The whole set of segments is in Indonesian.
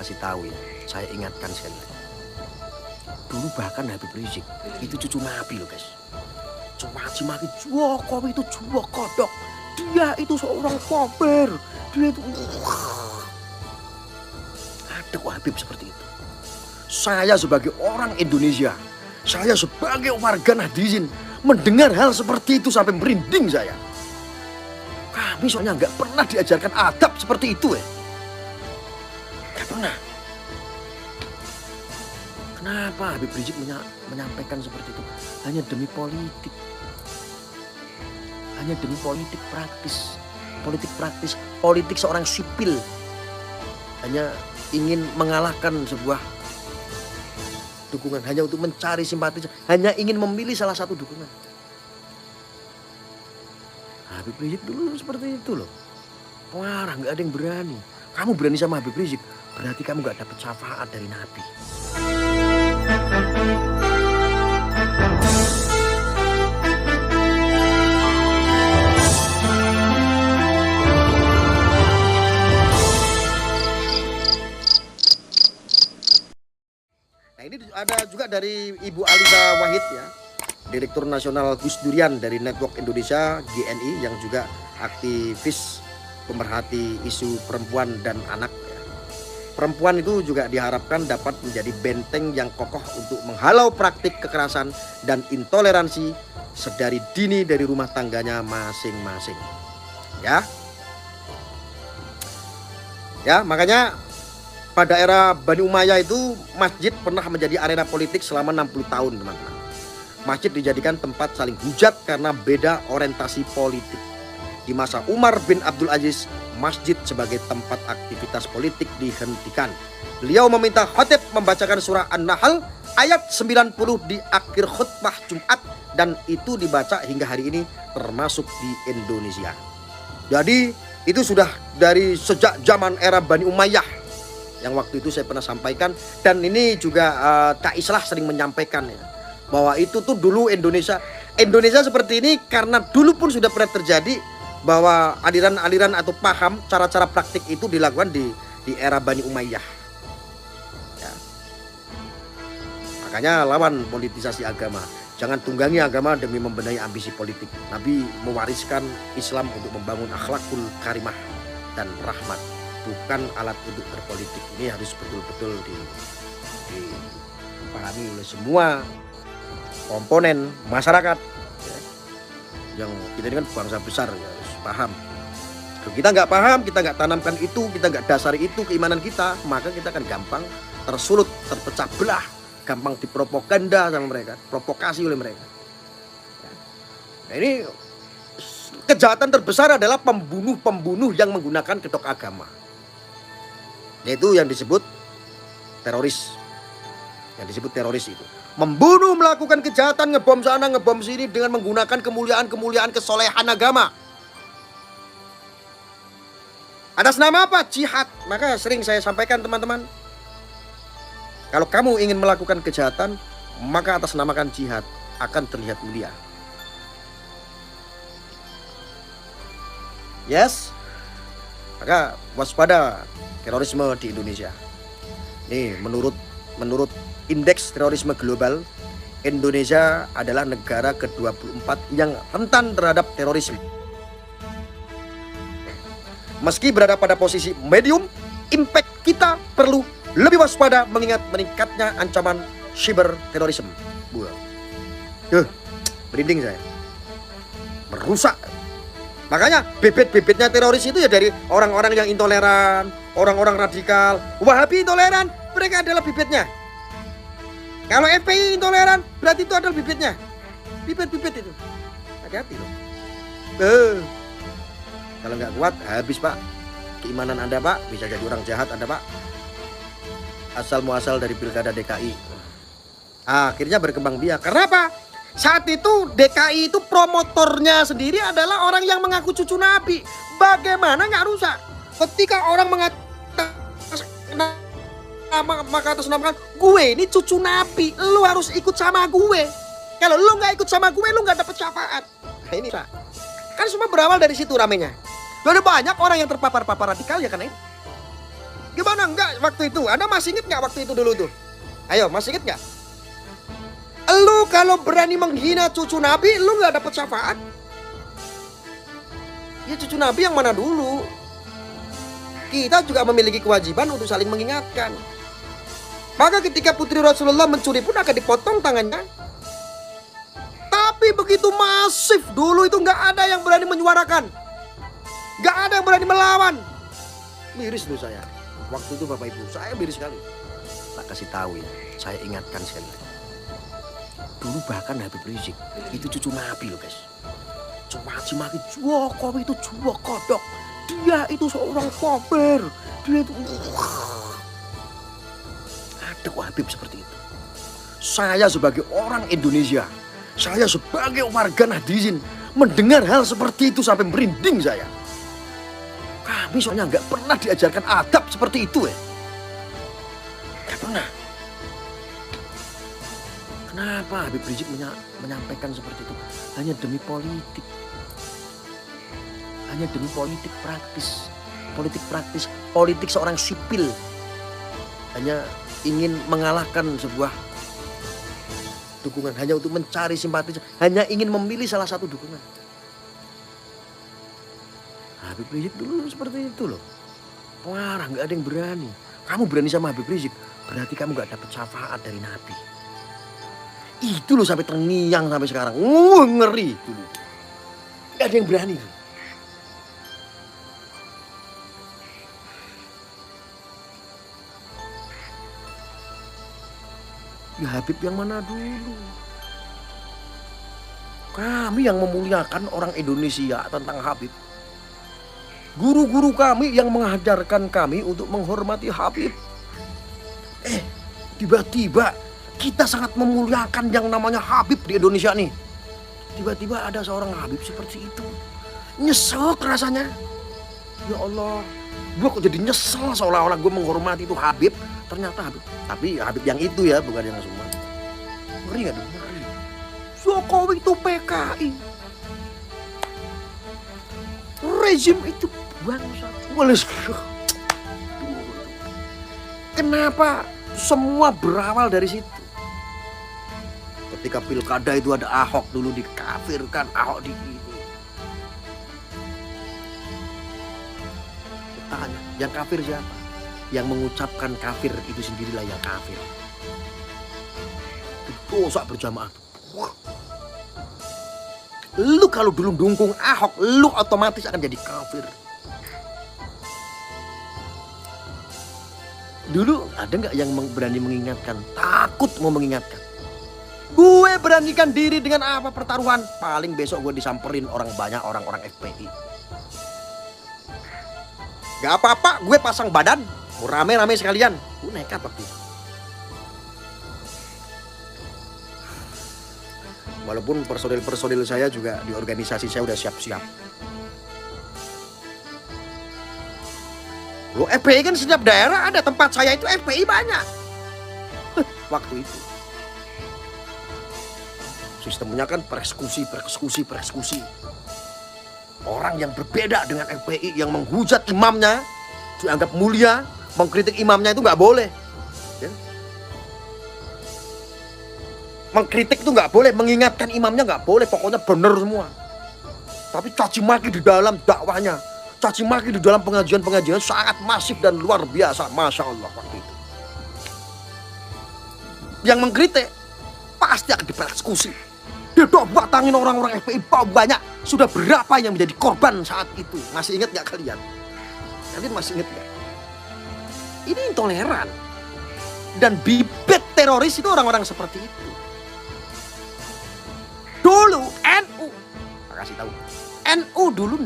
kasih tahu ya, saya ingatkan sekali lagi. Dulu bahkan Habib Rizik itu cucu Nabi loh guys. Caci maki Jokowi itu jual kodok. Dia itu seorang kafir. Dia itu ada kok Habib seperti itu. Saya sebagai orang Indonesia, saya sebagai warga Nahdiyin mendengar hal seperti itu sampai merinding saya. Kami soalnya nggak pernah diajarkan adab seperti itu ya. Nggak pernah. Kenapa Habib Rizik menyampaikan seperti itu? Hanya demi politik. Hanya demi politik praktis. Politik praktis, politik seorang sipil. Hanya ingin mengalahkan sebuah dukungan, hanya untuk mencari simpati, hanya ingin memilih salah satu dukungan. Habib Rizik dulu seperti itu loh. Parah, nggak ada yang berani. Kamu berani sama Habib Rizik, berarti kamu nggak dapat syafaat dari Nabi. Nah ini ada juga dari Ibu Alisa Wahid ya, Direktur Nasional Gus Durian dari Network Indonesia GNI yang juga aktivis pemerhati isu perempuan dan anak. Perempuan itu juga diharapkan dapat menjadi benteng yang kokoh untuk menghalau praktik kekerasan dan intoleransi sedari dini dari rumah tangganya masing-masing. Ya, makanya pada era Bani Umayyah itu masjid pernah menjadi arena politik selama 60 tahun teman-teman. Masjid dijadikan tempat saling hujat karena beda orientasi politik. Di masa Umar bin Abdul Aziz, masjid sebagai tempat aktivitas politik dihentikan. Beliau meminta khatib membacakan surah An-Nahl ayat 90 di akhir khutbah Jumat dan itu dibaca hingga hari ini termasuk di Indonesia. Jadi itu sudah dari sejak zaman era Bani Umayyah yang waktu itu saya pernah sampaikan, dan ini juga Kak Islah sering menyampaikan ya, bahwa itu tuh dulu Indonesia seperti ini karena dulu pun sudah pernah terjadi bahwa aliran-aliran atau paham cara-cara praktik itu dilakukan di era Bani Umayyah ya. Makanya lawan politisasi agama, jangan tunggangi agama demi membenahi ambisi politik. Nabi mewariskan Islam untuk membangun akhlakul karimah dan rahmat, bukan alat untuk berpolitik. Ini harus betul-betul dipahami oleh semua komponen masyarakat ya. Yang kita ini kan bangsa besar ya, harus paham. Kalau kita nggak paham, kita nggak tanamkan itu, kita nggak dasari itu keimanan kita, maka kita akan gampang tersulut, terpecah belah, gampang dipropaganda sama mereka, provokasi oleh mereka ya. Nah ini kejahatan terbesar adalah pembunuh-pembunuh yang menggunakan kedok agama, yaitu yang disebut teroris. Yang disebut teroris itu membunuh, melakukan kejahatan, ngebom sana, ngebom sini dengan menggunakan kemuliaan-kemuliaan kesolehan agama. Atas nama apa? Jihad. Maka sering saya sampaikan teman-teman, kalau kamu ingin melakukan kejahatan, maka atas namakan jihad akan terlihat mulia. Yes. Maka waspada terorisme di Indonesia. Nih menurut indeks terorisme global, Indonesia adalah negara ke-24 yang rentan terhadap terorisme. Meski berada pada posisi medium, impact kita perlu lebih waspada mengingat meningkatnya ancaman cyber terorisme. Merinding saya. Merusak. Makanya bibit-bibitnya teroris itu ya dari orang-orang yang intoleran, orang-orang radikal. Wahabi intoleran, mereka adalah bibitnya. Kalau FPI intoleran, berarti itu adalah bibitnya. Bibit-bibit itu. Hati-hati loh. Kalau nggak kuat, habis Pak. Keimanan Anda Pak, bisa jadi orang jahat Anda Pak. Asal muasal dari Pilkada DKI. Akhirnya berkembang biak. Kenapa? Saat itu DKI itu promotornya sendiri adalah orang yang mengaku cucu Nabi. Bagaimana nggak rusak? Ketika orang mengatasnamakan gue ini cucu Nabi, lu harus ikut sama gue. Kalau lu nggak ikut sama gue, lu nggak dapet syafaat. Nah ini kan semua berawal dari situ ramenya. Ada banyak orang yang terpapar radikal ya karena ini. Gimana enggak waktu itu? Anda masih inget nggak waktu itu dulu tuh? Ayo, masih inget nggak? Lu kalau berani menghina cucu Nabi, lu nggak dapat syafaat. Ya cucu Nabi yang mana dulu? Kita juga memiliki kewajiban untuk saling mengingatkan. Maka ketika putri Rasulullah mencuri pun akan dipotong tangannya. Tapi begitu masif dulu itu nggak ada yang berani menyuarakan. Nggak ada yang berani melawan. Miris loh saya. Waktu itu Bapak Ibu, saya miris sekali. Tak kasih tahu ya, saya ingatkan sekali. Dulu bahkan Habib Rizik itu cucu Nabi loh guys. Caci maki Jokowi itu jual kodok. Dia itu seorang kafir. Dia itu ada Habib seperti itu. Saya sebagai orang Indonesia, saya sebagai warga Nahdiyin mendengar hal seperti itu sampai merinding saya. Kami soalnya nggak pernah diajarkan adab seperti itu ya. Nggak pernah. Kenapa Habib Rizik menyampaikan seperti itu? Hanya demi politik. Hanya demi politik praktis. Politik seorang sipil. Hanya ingin mengalahkan sebuah dukungan. Hanya untuk mencari simpati. Hanya ingin memilih salah satu dukungan. Habib Rizik dulu seperti itu loh. Parah, nggak ada yang berani. Kamu berani sama Habib Rizik, berarti kamu nggak dapat syafaat dari Nabi. Itu loh sampai terngiang sampai sekarang. Ngeri dulu. Gak ada yang berani. Ya Habib yang mana dulu? Kami yang memuliakan orang Indonesia tentang Habib. Guru-guru kami yang mengajarkan kami untuk menghormati Habib. Tiba-tiba kita sangat memuliakan yang namanya Habib di Indonesia nih. Tiba-tiba ada seorang Habib seperti itu. Nyesel rasanya. Ya Allah, gue kok jadi nyesel seolah-olah gue menghormati itu Habib. Ternyata Habib. Tapi Habib yang itu ya, bukan yang semua. Ngeri gak dong? Ngeri. Jokowi itu PKI. Rezim itu bangsa. Kenapa semua berawal dari situ? Ketika pilkada itu ada Ahok dulu dikafirkan, Ahok di ini. Tanya, yang kafir siapa? Yang mengucapkan kafir itu sendirilah yang kafir. Dosa berjamaah. Lu kalau dulu dukung Ahok, lu otomatis akan jadi kafir. Dulu ada nggak yang berani mengingatkan? Takut mau mengingatkan. Gue beranikan diri dengan apa pertaruhan? Paling besok gue disamperin orang-orang FPI. Gak apa-apa, gue pasang badan. Rame-rame sekalian. Gue nekat waktu itu. Walaupun personil saya juga di organisasi saya udah siap-siap. Lo FPI kan setiap daerah ada, tempat saya itu FPI banyak. Waktu itu. Sistemnya kan persekusi. Orang yang berbeda dengan FPI yang menghujat imamnya dianggap mulia, mengkritik imamnya itu nggak boleh. Ya. Mengkritik itu nggak boleh, mengingatkan imamnya nggak boleh, pokoknya benar semua. Tapi caci maki di dalam dakwahnya, caci maki di dalam pengajian sangat masif dan luar biasa, masya Allah waktu itu. Yang mengkritik pasti akan dipersekusi. Dibatangin orang-orang FPI banyak. Sudah berapa yang menjadi korban saat itu? Masih ingat nggak kalian? Kalian masih ingat nggak? Ini intoleran. Dan bibit teroris itu orang-orang seperti itu. Dulu NU, kasih tahu, NU dulu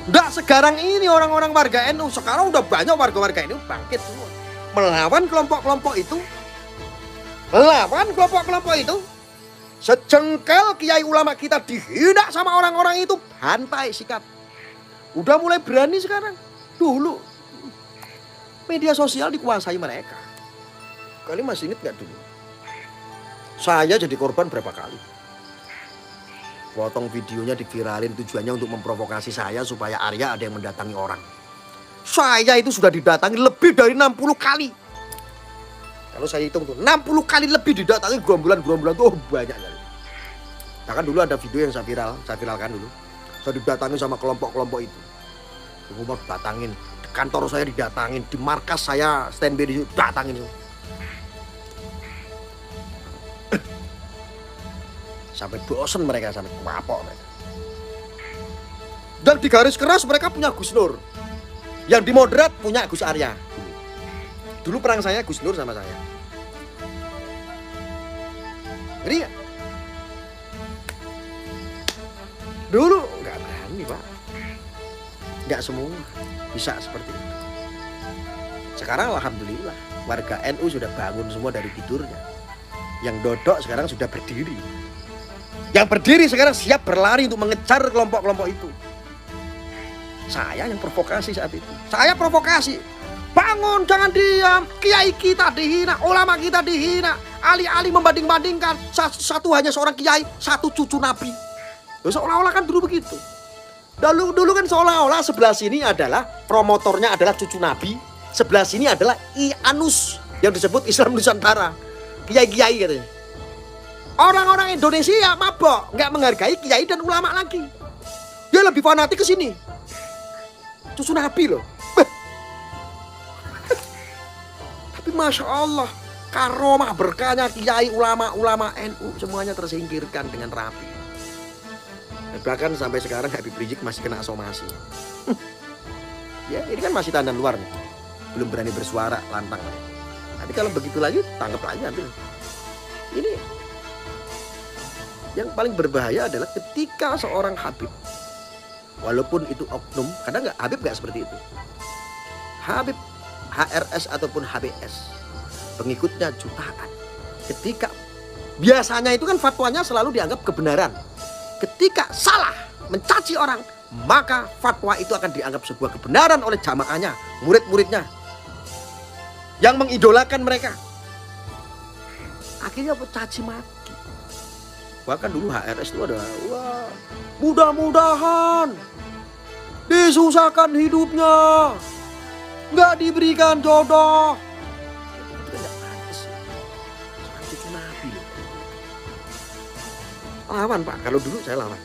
enggak sekarang ini orang-orang warga NU. Sekarang udah banyak warga-warga NU bangkit semua melawan kelompok-kelompok itu. Sejengkel kiai ulama kita dihina sama orang-orang itu, bantai sikat. Udah mulai berani sekarang. Dulu media sosial dikuasai mereka. Kalian masih ingat gak dulu? Saya jadi korban berapa kali. Potong videonya diviralin tujuannya untuk memprovokasi saya supaya Arya ada yang mendatangi orang. Saya itu sudah didatangi lebih dari 60 kali. Kalau saya hitung tuh 60 kali lebih didatangi gerombolan-gerombolan tuh banyak kali. Bahkan dulu ada video yang saya viralkan dulu. Saya didatangi sama kelompok-kelompok itu. Mau datangin, di kantor saya didatangin, di markas saya standby di situ datangin. Sampai bosen mereka, sampai kapok mereka. Dan di garis keras mereka punya Gus Nur. Yang di moderat punya Gus Arya. Dulu perang saya Gus Nur sama saya. Ngeri gak? Dulu nggak berani Pak. Nggak semua bisa seperti itu. Sekarang alhamdulillah warga NU sudah bangun semua dari tidurnya. Yang dodok sekarang sudah berdiri. Yang berdiri sekarang siap berlari untuk mengejar kelompok-kelompok itu. Saya yang provokasi saat itu. Saya provokasi. Bangun, jangan diam. Kiai kita dihina, ulama kita dihina. Alih-alih membanding-bandingkan satu hanya seorang kiai, satu cucu nabi. Seolah-olah kan dulu begitu. Dulu kan seolah-olah sebelah sini adalah promotornya adalah cucu nabi, sebelah sini adalah Anus yang disebut Islam Nusantara. Kiai-kiai katanya. Orang-orang Indonesia mabok, nggak menghargai kiai dan ulama lagi. Dia lebih fanatik ke sini. Cucu nabi loh. Tapi Masya Allah, karomah berkahnya kiai, ulama NU semuanya tersingkirkan dengan rapi. Bahkan sampai sekarang Habib Rizik masih kena somasi. Ya ini kan masih tahanan luar nih. Belum berani bersuara lantang. Tapi kalau begitu lagi tangkap lagi ambil. Ini yang paling berbahaya adalah ketika seorang Habib, walaupun itu oknum, kadang Habib nggak seperti itu. Habib HRS ataupun HBS pengikutnya jutaan. Ketika biasanya itu kan fatwanya selalu dianggap kebenaran. Ketika salah mencaci orang, maka fatwa itu akan dianggap sebuah kebenaran oleh jamaahnya, murid-muridnya yang mengidolakan mereka. Akhirnya caci maki. Bahkan dulu HRS itu ada, wah, mudah-mudahan disusahkan hidupnya, nggak diberikan jodoh. Itu kan nggak pantas. Seorang cucu nabi loh. Lawan Pak, kalau dulu saya lawan.